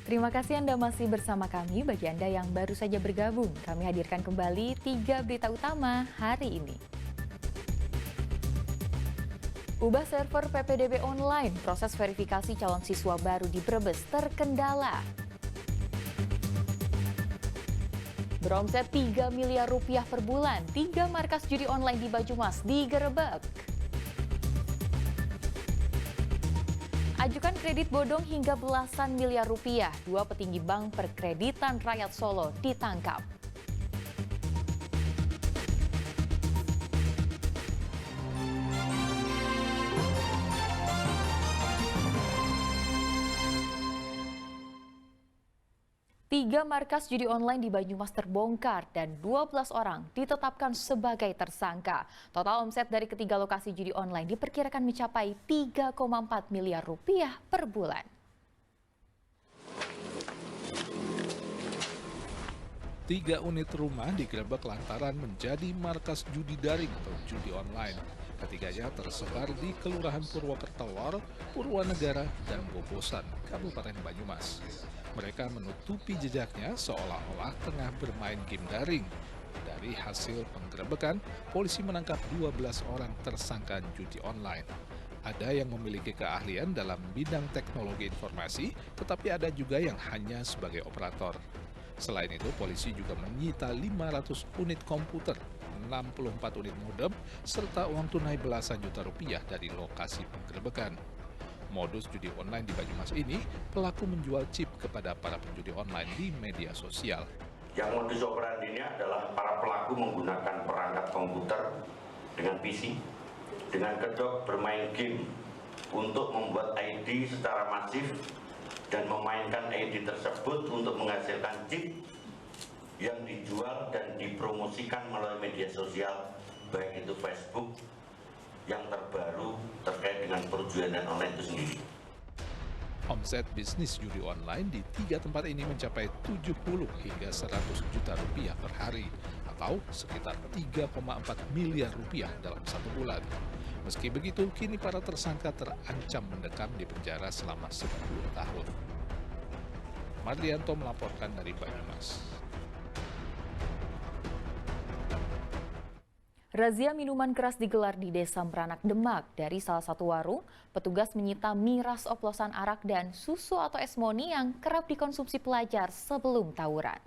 Terima kasih Anda masih bersama kami. Bagi Anda yang baru saja bergabung, kami hadirkan kembali 3 berita utama hari ini. Ubah server PPDB online, proses verifikasi calon siswa baru di Brebes terkendala. Beromset 3 miliar rupiah per bulan, 3 markas judi online di Banyumas digerebek. Ajukan kredit bodong hingga belasan miliar rupiah, 2 petinggi bank perkreditan rakyat Solo ditangkap. Tiga markas judi online di Banyumas terbongkar dan 12 orang ditetapkan sebagai tersangka. Total omset dari ketiga lokasi judi online diperkirakan mencapai 3,4 miliar rupiah per bulan. Tiga unit rumah digerebek lantaran menjadi markas judi daring atau judi online. Ketiganya tersebar di Kelurahan Purwokerto Lor, Purwanegara, dan Bobosan, Kabupaten Banyumas. Mereka menutupi jejaknya seolah-olah tengah bermain game daring. Dari hasil penggerebekan, polisi menangkap 12 orang tersangka judi online. Ada yang memiliki keahlian dalam bidang teknologi informasi, tetapi ada juga yang hanya sebagai operator. Selain itu, polisi juga menyita 500 unit komputer, 64 unit modem, serta uang tunai belasan juta rupiah dari lokasi penggerebekan. Modus judi online di Banyumas ini, pelaku menjual chip kepada para penjudi online di media sosial. Yang modus operandinya adalah para pelaku menggunakan perangkat komputer dengan PC, dengan kedok bermain game untuk membuat ID secara masif dan memainkan ID tersebut untuk menghasilkan chip yang dijual dan dipromosikan melalui media sosial, baik itu Facebook, yang terbaru terkait dengan perjudian online itu sendiri. Omset bisnis judi online di tiga tempat ini mencapai 70 hingga 100 juta rupiah per hari, atau sekitar 3,4 miliar rupiah dalam satu bulan. Meski begitu, kini para tersangka terancam mendekam di penjara selama 10 tahun. Mardianto melaporkan dari Banyumas. Razia minuman keras digelar di Desa Meranak, Demak. Dari salah satu warung, petugas menyita miras oplosan arak dan susu atau esmoni yang kerap dikonsumsi pelajar sebelum tawuran.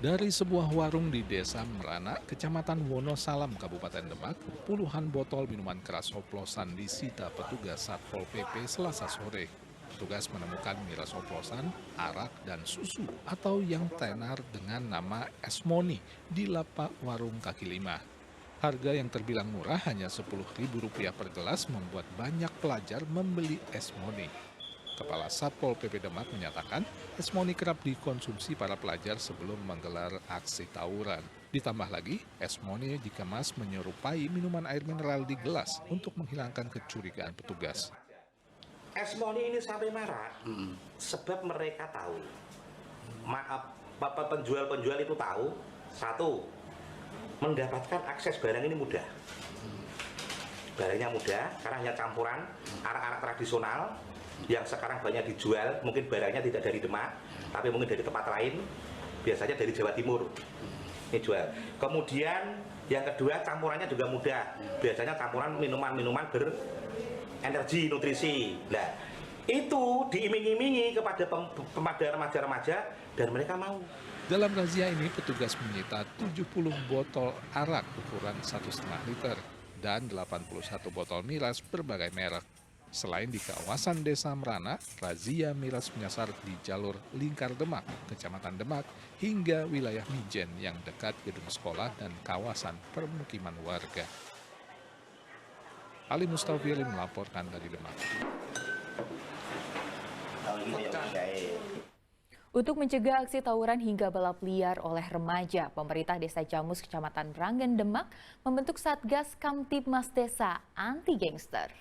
Dari sebuah warung di Desa Meranak, Kecamatan Wonosalam, Kabupaten Demak, puluhan botol minuman keras oplosan disita petugas Satpol PP Selasa sore. Petugas menemukan miras oplosan, arak, dan susu atau yang tenar dengan nama esmoni di lapak warung kaki lima. Harga yang terbilang murah hanya Rp10.000 per gelas membuat banyak pelajar membeli esmoni. Kepala Satpol PP Demak menyatakan esmoni kerap dikonsumsi para pelajar sebelum menggelar aksi tawuran. Ditambah lagi, esmoni dikemas menyerupai minuman air mineral di gelas untuk menghilangkan kecurigaan petugas. Esmoni ini sampai marah, sebab mereka tahu, penjual-penjual itu tahu, satu, mendapatkan akses barang ini mudah. Barangnya mudah, karena hanya campuran arak-arak tradisional, yang sekarang banyak dijual, mungkin barangnya tidak dari Demak, tapi mungkin dari tempat lain, biasanya dari Jawa Timur. Ini jual. Kemudian, yang kedua, campurannya juga mudah, biasanya campuran minuman-minuman energi, nutrisi. Nah, itu diiming-imingi kepada remaja-remaja dan mereka mau. Dalam razia ini, petugas menyita 70 botol arak ukuran 1,5 liter dan 81 botol miras berbagai merek. Selain di kawasan Desa Meranak, razia miras menyasar di jalur Lingkar Demak, Kecamatan Demak, hingga wilayah Mijen yang dekat gedung sekolah dan kawasan permukiman warga. Ali Mustafiri melaporkan dari Demak. Untuk mencegah aksi tawuran hingga balap liar oleh remaja, pemerintah Desa Jamus, Kecamatan Meranggen, Demak, membentuk Satgas Kamtibmas Desa Anti Gangster.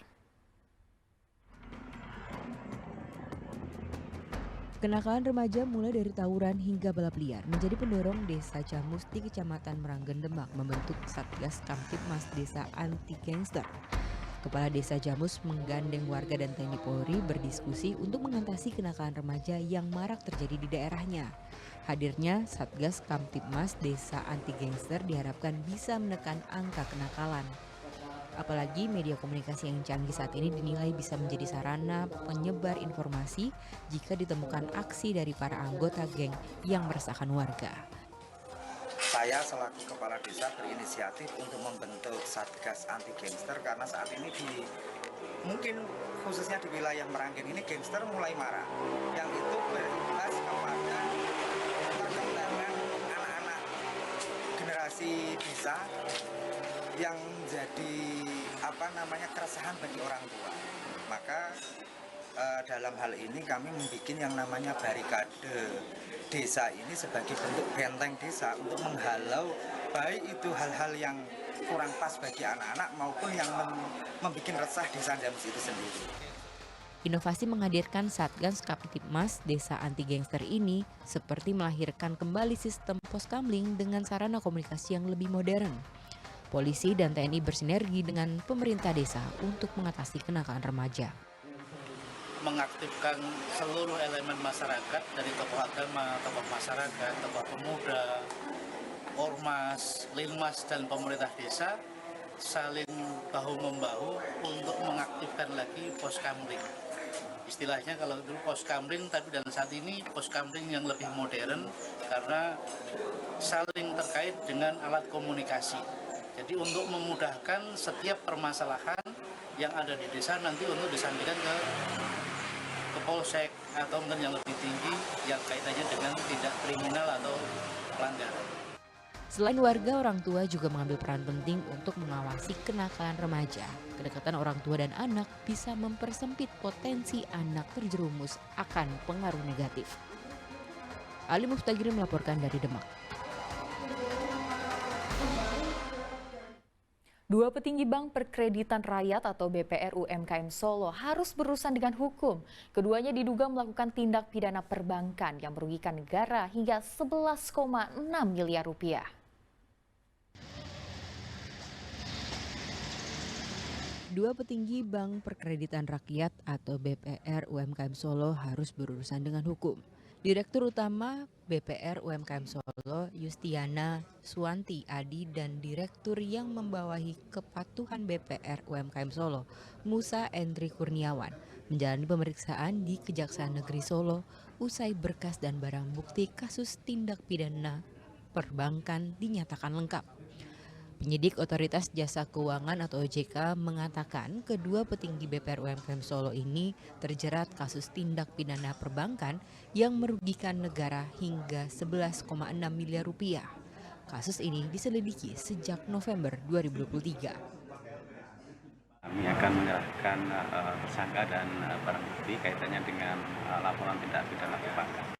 Kenakalan remaja mulai dari tawuran hingga balap liar menjadi pendorong Desa Jamus di Kecamatan Meranggen, Demak membentuk Satgas Kamtibmas Desa Anti Gangster. Kepala Desa Jamus menggandeng warga dan TNI Polri berdiskusi untuk mengatasi kenakalan remaja yang marak terjadi di daerahnya. Hadirnya Satgas Kamtibmas Desa Anti Gangster diharapkan bisa menekan angka kenakalan. Apalagi media komunikasi yang canggih saat ini dinilai bisa menjadi sarana penyebar informasi jika ditemukan aksi dari para anggota geng yang meresahkan warga. Saya selaku kepala desa berinisiatif untuk membentuk Satgas Anti Gangster karena saat ini mungkin khususnya di wilayah Meranggen ini gangster mulai marah, yang itu berimbas kepada perkembangan anak-anak generasi desa yang menjadi keresahan bagi orang tua. Maka dalam hal ini kami membuat yang namanya barikade desa ini sebagai bentuk benteng desa untuk menghalau baik itu hal-hal yang kurang pas bagi anak-anak maupun yang membuat resah desa Jamus itu sendiri. Inovasi menghadirkan Satgas Kamtibmas Desa Anti Gangster ini seperti melahirkan kembali sistem poskamling dengan sarana komunikasi yang lebih modern. Polisi dan TNI bersinergi dengan pemerintah desa untuk mengatasi kenakalan remaja. Mengaktifkan seluruh elemen masyarakat dari tokoh agama, tokoh masyarakat, tokoh pemuda, ormas, linmas dan pemerintah desa saling bahu-membahu untuk mengaktifkan lagi poskamling. Istilahnya kalau dulu poskamling, tapi dan saat ini poskamling yang lebih modern karena saling terkait dengan alat komunikasi. Jadi untuk memudahkan setiap permasalahan yang ada di desa nanti untuk disampaikan ke polsek atau mungkin yang lebih tinggi yang kaitannya dengan tindak kriminal atau pelanggaran. Selain warga, orang tua juga mengambil peran penting untuk mengawasi kenakalan remaja. Kedekatan orang tua dan anak bisa mempersempit potensi anak terjerumus akan pengaruh negatif. Ali Muftagiri melaporkan dari Demak. Dua petinggi Bank Perkreditan Rakyat atau BPR UMKM Solo harus berurusan dengan hukum. Keduanya diduga melakukan tindak pidana perbankan yang merugikan negara hingga 11,6 miliar rupiah. Dua petinggi Bank Perkreditan Rakyat atau BPR UMKM Solo harus berurusan dengan hukum. Direktur Utama BPR UMKM Solo, Yustiana Suwanti Adi, dan Direktur yang membawahi kepatuhan BPR UMKM Solo, Musa Endri Kurniawan, menjalani pemeriksaan di Kejaksaan Negeri Solo usai berkas dan barang bukti kasus tindak pidana perbankan dinyatakan lengkap. Penyidik Otoritas Jasa Keuangan atau OJK mengatakan kedua petinggi BPR UMKM Solo ini terjerat kasus tindak pidana perbankan yang merugikan negara hingga 11,6 miliar rupiah. Kasus ini diselidiki sejak November 2023. Kami akan menyerahkan tersangka dan barang bukti kaitannya dengan laporan tindak pidana perbankan.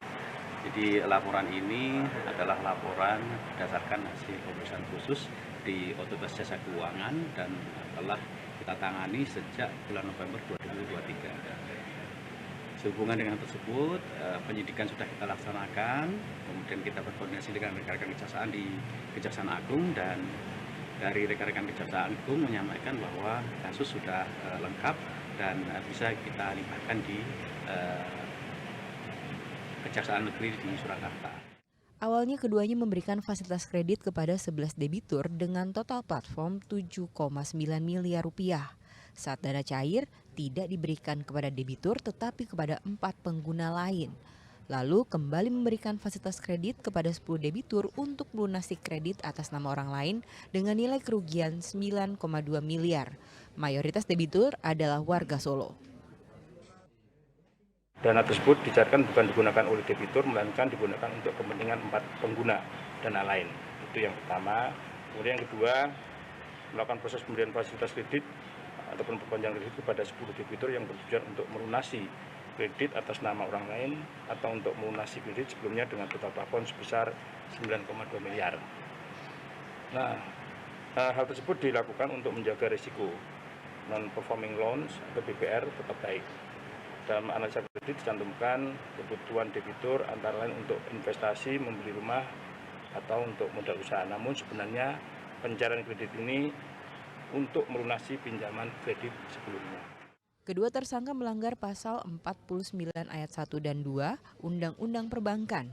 Jadi laporan ini adalah laporan berdasarkan hasil pemeriksaan khusus di Otoritas Jasa Keuangan dan telah kita tangani sejak bulan November 2023. Sehubungan dengan tersebut, penyidikan sudah kita laksanakan, kemudian kita berkoordinasi dengan rekan-rekan kejaksaan di Kejaksaan Agung, dan dari rekan-rekan Kejaksaan Agung menyampaikan bahwa kasus sudah lengkap dan bisa kita limpahkan di Kejaksaan Negeri di Surakarta. Awalnya keduanya memberikan fasilitas kredit kepada 11 debitur dengan total platform 7,9 miliar rupiah. Saat dana cair tidak diberikan kepada debitur tetapi kepada 4 pengguna lain. Lalu kembali memberikan fasilitas kredit kepada 10 debitur untuk melunasi kredit atas nama orang lain dengan nilai kerugian 9,2 miliar. Mayoritas debitur adalah warga Solo. Dana tersebut dicairkan bukan digunakan oleh debitur, melainkan digunakan untuk kepentingan 4 pengguna dana lain. Itu yang pertama. Kemudian yang kedua, melakukan proses pemberian fasilitas kredit ataupun perpanjangan kredit kepada 10 debitur yang bertujuan untuk melunasi kredit atas nama orang lain atau untuk melunasi kredit sebelumnya dengan total plafon sebesar 9,2 miliar. Nah, hal tersebut dilakukan untuk menjaga risiko non-performing loans atau BPR tetap baik. Dalam analisa kredit dicantumkan kebutuhan debitur antara lain untuk investasi, membeli rumah, atau untuk modal usaha. Namun sebenarnya pencairan kredit ini untuk melunasi pinjaman kredit sebelumnya. Kedua tersangka melanggar pasal 49 ayat 1 dan 2 Undang-Undang Perbankan.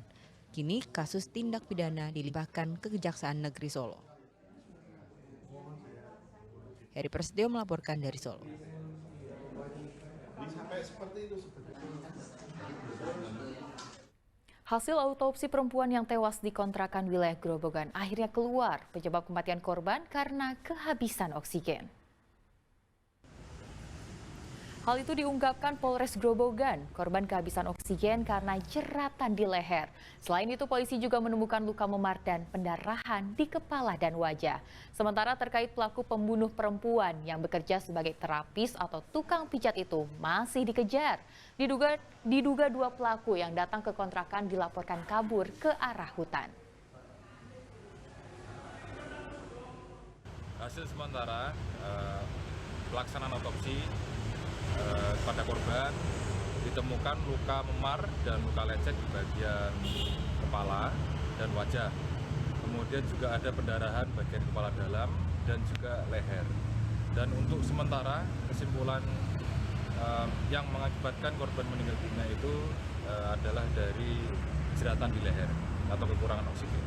Kini kasus tindak pidana dilimpahkan ke Kejaksaan Negeri Solo. Heri Prasetyo melaporkan dari Solo. Hasil autopsi perempuan yang tewas di kontrakan wilayah Grobogan akhirnya keluar. Penyebab kematian korban karena kehabisan oksigen. Hal itu diungkapkan Polres Grobogan. Korban kehabisan oksigen karena jeratan di leher. Selain itu, polisi juga menemukan luka memar dan pendarahan di kepala dan wajah. Sementara terkait pelaku pembunuh perempuan yang bekerja sebagai terapis atau tukang pijat itu masih dikejar. Diduga dua pelaku yang datang ke kontrakan dilaporkan kabur ke arah hutan. Hasil sementara pelaksanaan otopsi pada korban ditemukan luka memar dan luka lecet di bagian kepala dan wajah. Kemudian juga ada pendarahan bagian kepala dalam dan juga leher. Dan untuk sementara kesimpulan yang mengakibatkan korban meninggal dunia itu adalah dari jeratan di leher atau kekurangan oksigen.